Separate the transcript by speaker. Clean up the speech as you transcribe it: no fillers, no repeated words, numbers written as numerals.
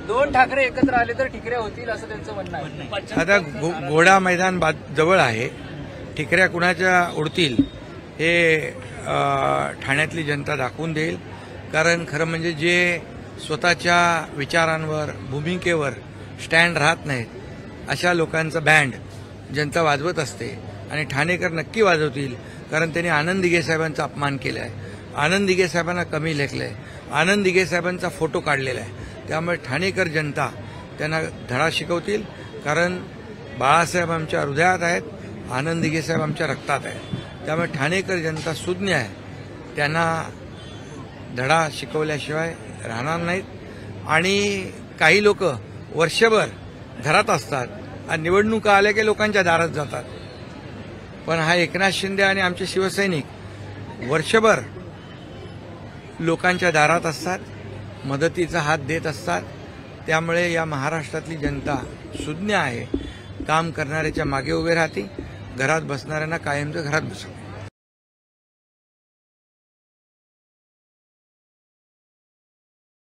Speaker 1: दोन ठाकरे एकत्र आले तर ठिकऱ्या होतील असं त्यांचं म्हणणं आहे.
Speaker 2: आता घोडा मैदान जवळ आहे, ठिकऱ्या कुणाच्या उडतील हे ठाण्यातली जनता दाखवून देईल. कारण खरं म्हणजे जे स्वतःच्या विचारांवर भूमिकेवर स्टँड राहत नाहीत अशा लोकांचा बँड जनता वाजवत असते आणि ठाणेकर नक्की वाजवतील. कारण त्यांनी आनंद दिघे साहेबांचा अपमान केला आहे, आनंद दिघे साहेबांना कमी लेखलंय, आनंद दिघे साहेबांचा फोटो काढलेला आहे. त्यामुळे ठाणेकर जनता त्यांना धडा शिकवतील. कारण बाळासाहेब आमच्या हृदयात आहेत, आनंद दिघे साहेब आमच्या रक्तात आहेत. त्यामुळे ठाणेकर जनता सुज्ञ आहे, त्यांना धडा शिकवल्याशिवाय राहणार नाहीत. आणि काही लोक वर्षभर घरात असतात आणि निवडणुका आल्या की लोकांच्या दारात जातात. पण हा एकनाथ शिंदे आणि आमचे शिवसैनिक वर्षभर लोकांच्या दारात असतात, मदतीचा हात देत असतात. त्यामुळे या महाराष्ट्रातली जनता सुज्ञ आहे, काम करणाऱ्याच्या मागे उभे राहते, घरात बसणाऱ्यांना कायमचं घरात बसवते.